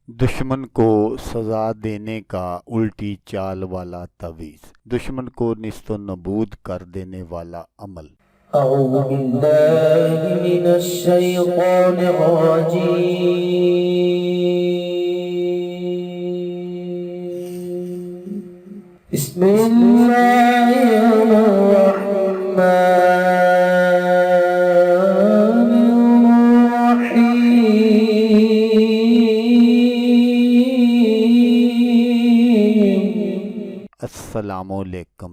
दुश्मन को सजा देने का उल्टी चाल वाला तवीज़, दुश्मन को निस्तो नबूद कर देने वाला अमल। أعوذ بالله من الشيطان الرجيم. بسم الله الرحمن الرحيم. अस्सलामुअलैकुम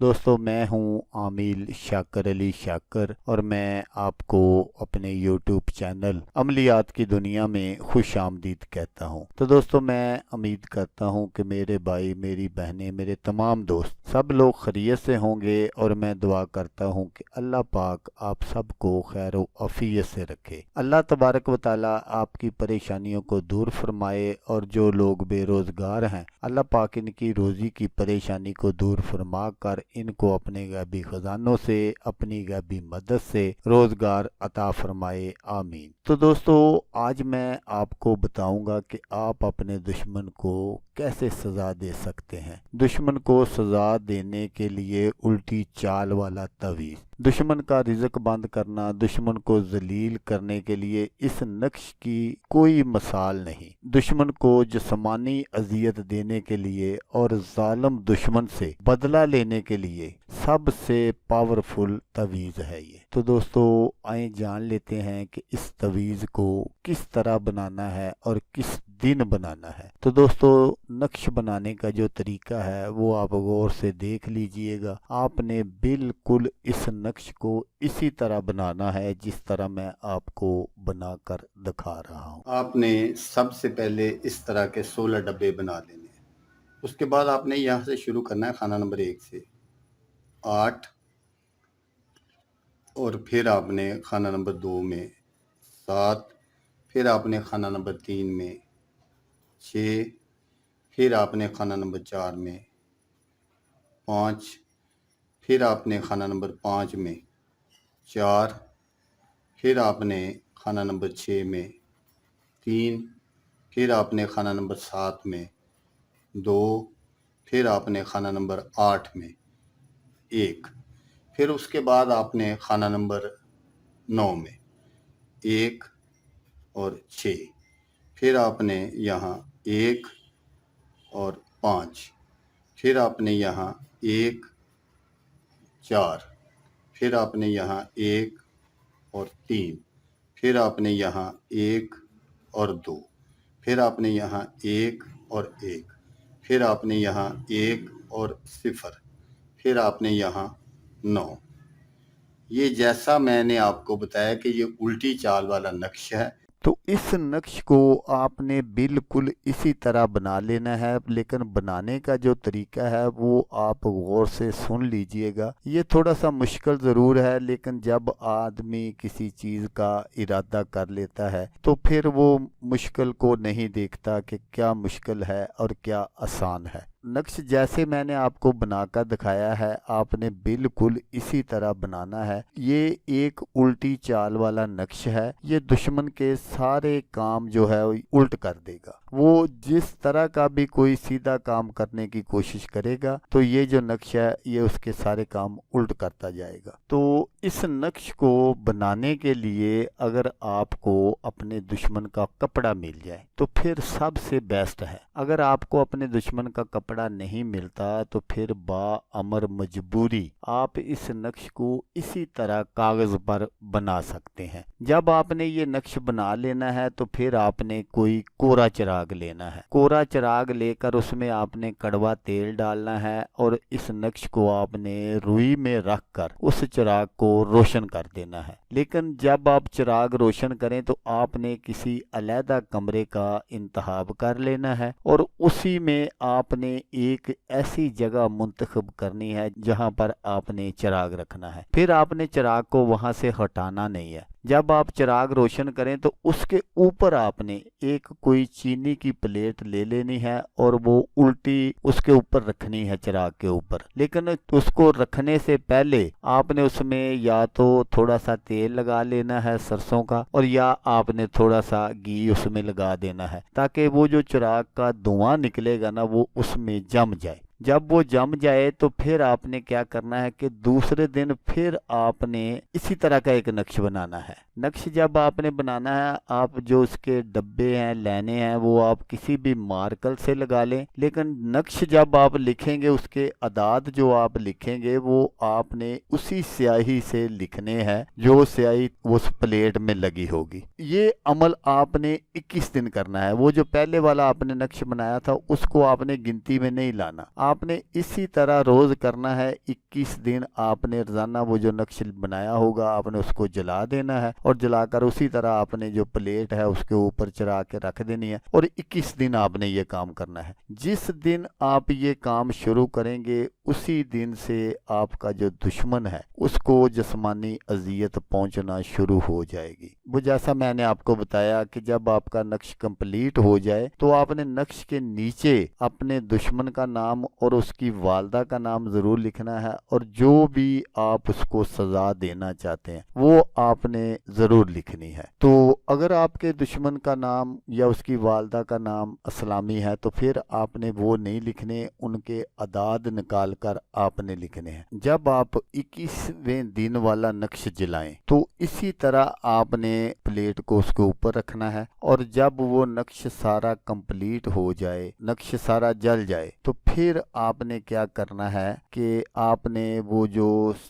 दोस्तों मैं हूं आमिल शाकर अली शाकर और मैं आपको अपने यूट्यूब चैनल अमलियात की दुनिया में खुश आमदीद कहता हूं। तो दोस्तों मैं उम्मीद करता हूं कि मेरे भाई, मेरी बहनें, मेरे तमाम दोस्त सब लोग खैरियत से होंगे और मैं दुआ करता हूं कि अल्लाह पाक आप सबको खैर व आफियत से रखे। अल्लाह तबारक व तआला आपकी परेशानियों को दूर फरमाए और जो लोग बेरोज़गार हैं अल्लाह पाक इनकी रोज़ी की परेशानी को दूर फरमा कर इनको अपने गैबी खजानों से, अपनी गैबी मदद से रोज़गार अता फरमाए, आमीन। तो दोस्तों आज मैं आपको बताऊंगा कि आप अपने दुश्मन को कैसे सज़ा दे सकते हैं। दुश्मन को सज़ा देने के लिए उल्टी चाल वाला तवीज़, दुश्मन का रिज़्क बंद करना, दुश्मन को जलील करने के लिए इस नक्श की कोई मिसाल नहीं। दुश्मन को जिस्मानी अजियत देने के लिए और जालिम दुश्मन से बदला लेने के लिए सबसे पावरफुल तवीज़ है ये। तो दोस्तों आए जान लेते हैं कि इस तवीज़ को किस तरह बनाना है और किस दिन बनाना है। तो दोस्तों नक्श बनाने का जो तरीका है वो आप गौर से देख लीजिएगा। आपने बिल्कुल इस नक्श को इसी तरह बनाना है जिस तरह मैं आपको बनाकर दिखा रहा हूँ। आपने सबसे पहले इस तरह के 16 डब्बे बना लेने हैं। उसके बाद आपने यहाँ से शुरू करना है खाना नंबर 1 से 8, और फिर आपने खाना नंबर 2 में 7, फिर आपने खाना नंबर 3 में 6, फिर आपने खाना नंबर 4 में 5, फिर आपने खाना नंबर 5 में 4, फिर आपने खाना नंबर 6 में 3, फिर आपने खाना नंबर 7 में 2, फिर आपने खाना नंबर 8 में 1, फिर उसके बाद आपने खाना नंबर 9 में 1 और 6, फिर आपने यहाँ 1 और 5, फिर आपने यहाँ 1 4, फिर आपने यहाँ 1 और 3, फिर आपने यहाँ 1 और 2, फिर आपने यहाँ 1 और 1, फिर आपने यहाँ 1 और 0, फिर आपने यहाँ 9। ये जैसा मैंने आपको बताया कि ये उल्टी चाल वाला नक्श है। तो इस नक्श को आपने बिल्कुल इसी तरह बना लेना है, लेकिन बनाने का जो तरीका है वो आप गौर से सुन लीजिएगा। ये थोड़ा सा मुश्किल ज़रूर है, लेकिन जब आदमी किसी चीज़ का इरादा कर लेता है तो फिर वो मुश्किल को नहीं देखता कि क्या मुश्किल है और क्या आसान है। नक्श जैसे मैंने आपको बनाकर दिखाया है आपने बिल्कुल इसी तरह बनाना है। ये एक उल्टी चाल वाला नक्श है। ये दुश्मन के सारे काम जो है उल्ट कर देगा। वो जिस तरह का भी कोई सीधा काम करने की कोशिश करेगा तो ये जो नक्श है ये उसके सारे काम उल्ट करता जाएगा। तो इस नक्श को बनाने के लिए अगर आपको अपने दुश्मन का कपड़ा मिल जाए तो फिर सबसे बेस्ट है। अगर आपको अपने दुश्मन का कपड़ा नहीं मिलता तो फिर बाअमर मजबूरी आप इस नक्श को इसी तरह कागज पर बना सकते हैं। जब आपने ये नक्श बना लेना है तो फिर आपने कोई कोरा चिराग लेना है। कोरा चिराग लेकर उसमें आपने कड़वा तेल डालना है और इस नक्श को आपने रुई में रख कर उस चिराग को रोशन कर देना है। लेकिन जब आप चिराग रोशन करें तो आपने किसी अलहदा कमरे का इंतखाब कर लेना है और उसी में आपने एक ऐसी जगह मुंतखब करनी है जहां पर आपने चिराग रखना है। फिर आपने चिराग को वहां से हटाना नहीं है। जब आप चिराग रोशन करें तो उसके ऊपर आपने एक कोई चीनी की प्लेट ले लेनी है और वो उल्टी उसके ऊपर रखनी है चिराग के ऊपर। लेकिन उसको रखने से पहले आपने उसमें या तो थोड़ा सा तेल लगा लेना है सरसों का, और या आपने थोड़ा सा घी उसमें लगा देना है, ताकि वो जो चिराग का धुआं निकलेगा ना वो उसमें जम जाए। जब वो जम जाए तो फिर आपने क्या करना है कि दूसरे दिन फिर आपने इसी तरह का एक नक्श बनाना है। नक्श जब आपने बनाना है, आप जो उसके डब्बे हैं लेने हैं वो आप किसी भी मार्कर से लगा लें, लेकिन नक्श जब आप लिखेंगे उसके अदाद जो आप लिखेंगे वो आपने उसी स्याही से लिखने हैं जो स्याही उस प्लेट में लगी होगी। ये अमल आपने 21 दिन करना है। वो जो पहले वाला आपने नक्श बनाया था उसको आपने गिनती में नहीं लाना, आपने इसी तरह रोज करना है। 21 दिन आपने रोजाना वो जो नक्श बनाया होगा आपने उसको जला देना है, और जलाकर उसी तरह आपने जो प्लेट है उसके ऊपर चढ़ा के रख देनी है, और 21 दिन आपने ये काम करना है। जिस दिन आप ये काम शुरू करेंगे उसी दिन से आपका जो दुश्मन है उसको जिस्मानी अजियत पहुंचना शुरू हो जाएगी। वो जैसा मैंने आपको बताया कि जब आपका नक्श कंप्लीट हो जाए तो आपने नक्श के नीचे अपने दुश्मन का नाम और उसकी वालदा का नाम जरूर लिखना है, और जो भी आप उसको सजा देना चाहते हैं वो आपने जरूर लिखनी है। तो अगर आपके दुश्मन का नाम या उसकी वालदा का नाम असलामी है तो फिर आपने वो नहीं लिखने, उनके अदाद निकाल कर आपने लिखने हैं। जब आप 21वें दिन वाला नक्श जलाएं तो इसी तरह आपने प्लेट को उसके ऊपर रखना है, और जब वो नक्श सारा कंप्लीट हो जाए, नक्श सारा जल जाए, तो फिर आपने क्या करना है कि आपने वो जो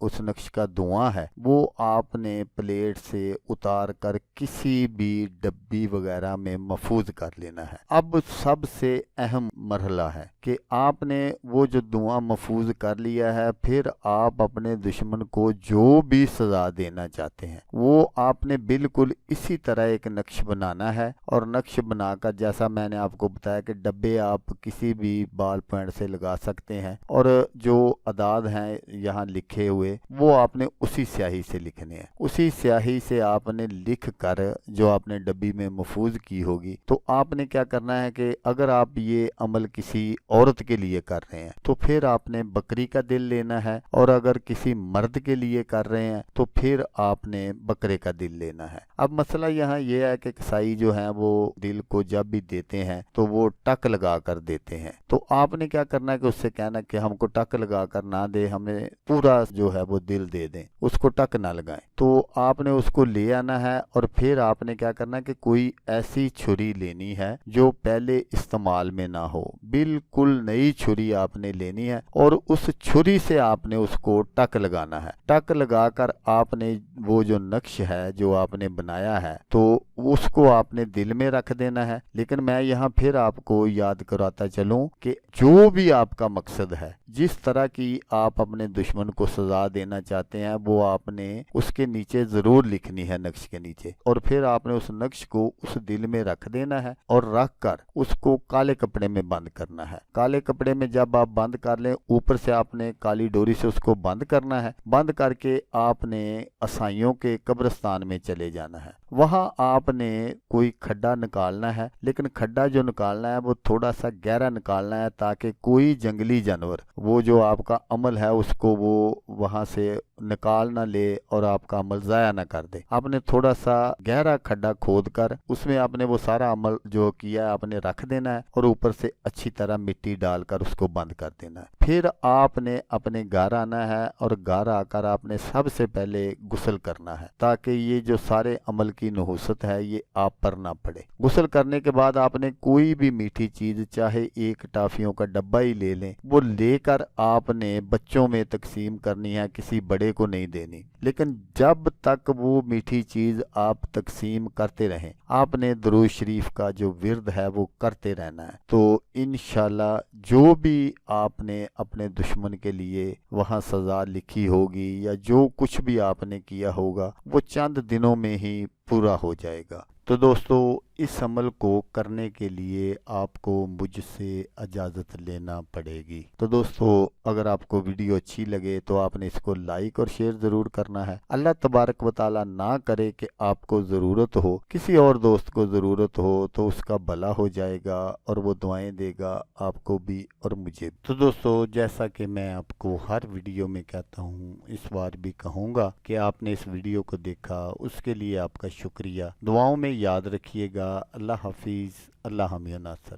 उस नक्श का धुआं है वो आपने प्लेट से उतार कर किसी भी डब्बी वगैरह में महफूज कर लेना है। अब सबसे अहम मरहला है कि आपने वो जो धुआं महफूज कर लिया है, फिर आप अपने दुश्मन को जो भी सजा देना चाहते हैं वो आपने बिल्कुल इसी तरह एक नक्श बनाना है, और नक्श बनाकर जैसा मैंने आपको बताया कि डब्बे आप किसी भी बॉल पॉइंट से लगा सकते हैं, और जो अदाद हैं यहाँ लिखे हुए वो आपने उसी स्याही से लिखने हैं। उसी स्याही से आपने लिख कर जो आपने डब्बी में महफूज की होगी, तो आपने क्या करना है कि अगर आप ये अमल किसी औरत के लिए कर रहे हैं तो फिर आपने बकरी का दिल लेना है, और अगर किसी मर्द के लिए कर रहे हैं तो फिर आपने बकरे का दिल लेना है। अब मसला यहाँ ये है कि कसाई जो है वो दिल को जब भी देते हैं तो वो टक लगा कर देते हैं, तो आपने क्या करना है कि उससे कहना कि हमको टक लगा कर ना दे, हमें पूरा जो है वो दिल दे दें, उसको टक ना लगाएं। तो आपने उसको ले आना है, और फिर आपने क्या करना है कि कोई ऐसी छुरी लेनी है जो पहले इस्तेमाल में ना हो, बिल्कुल नई छुरी आपने लेनी है, और उस छुरी से आपने उसको टक लगाना है। टक लगाकर आपने वो जो नक्श है जो आपने बनाया है तो उसको आपने दिल में रख देना है। लेकिन मैं यहाँ फिर आपको याद कराता चलूं कि जो भी आपका मकसद है, जिस तरह की आप अपने दुश्मन को सजा देना चाहते हैं वो आपने उसके नीचे जरूर लिखनी है, नक्श के नीचे, और फिर आपने उस नक्श को उस दिल में रख देना है और रख कर उसको काले कपड़े में बंद करना है। काले कपड़े में जब आप बंद कर लें, ऊपर से आपने काली डोरी से उसको बंद करना है। बंद करके आपने असाइयों के कब्रिस्तान में चले जाना है। वहां आपने कोई खड्डा निकालना है, लेकिन खड्डा जो निकालना है वो थोड़ा सा गहरा निकालना है ताकि कोई जंगली जानवर वो जो आपका अमल है उसको वो वहां से निकाल ना ले और आपका अमल ज़ाया ना कर दे। आपने थोड़ा सा गहरा खड्डा खोद कर उसमें आपने वो सारा अमल जो किया है आपने रख देना है, और ऊपर से अच्छी तरह मिट्टी डालकर उसको बंद कर देना है। फिर आपने अपने घर आना है, और घर आकर आपने सबसे पहले गुस्ल करना है ताकि ये जो सारे अमल की नहुसत है ये आप पर ना पड़े। गुस्ल करने के बाद आपने कोई भी मीठी चीज, चाहे एक टॉफियों का डब्बा ही ले लें, वो लेकर आपने बच्चों में तकसीम करनी है, किसी बड़े को नहीं देनी। लेकिन जब तक वो मीठी चीज आप तकसीम करते रहें, आपने दुरूद शरीफ का जो विर्द है वो करते रहना है। तो इंशाल्लाह जो भी आपने अपने दुश्मन के लिए वहां सजा लिखी होगी या जो कुछ भी आपने किया होगा वो चंद दिनों में ही पूरा हो जाएगा। तो दोस्तों اس عمل کو کرنے کے لیے آپ کو مجھ سے اجازت لینا پڑے گی۔ تو دوستو اگر آپ کو ویڈیو اچھی لگے تو آپ نے اس کو لائک اور شیئر ضرور کرنا ہے۔ اللہ تبارک و تعالیٰ نہ کرے کہ آپ کو ضرورت ہو، کسی اور دوست کو ضرورت ہو تو اس کا بھلا ہو جائے گا اور وہ دعائیں دے گا آپ کو بھی اور مجھے بھی۔ تو دوستو جیسا کہ میں آپ کو ہر ویڈیو میں کہتا ہوں، اس بار بھی کہوں گا کہ آپ نے اس ویڈیو کو دیکھا، اس کے لیے آپ کا شکریہ۔ دعاؤں میں یاد رکھیے گا۔ اللہ حافظ۔ اللہ حامی و ناصر۔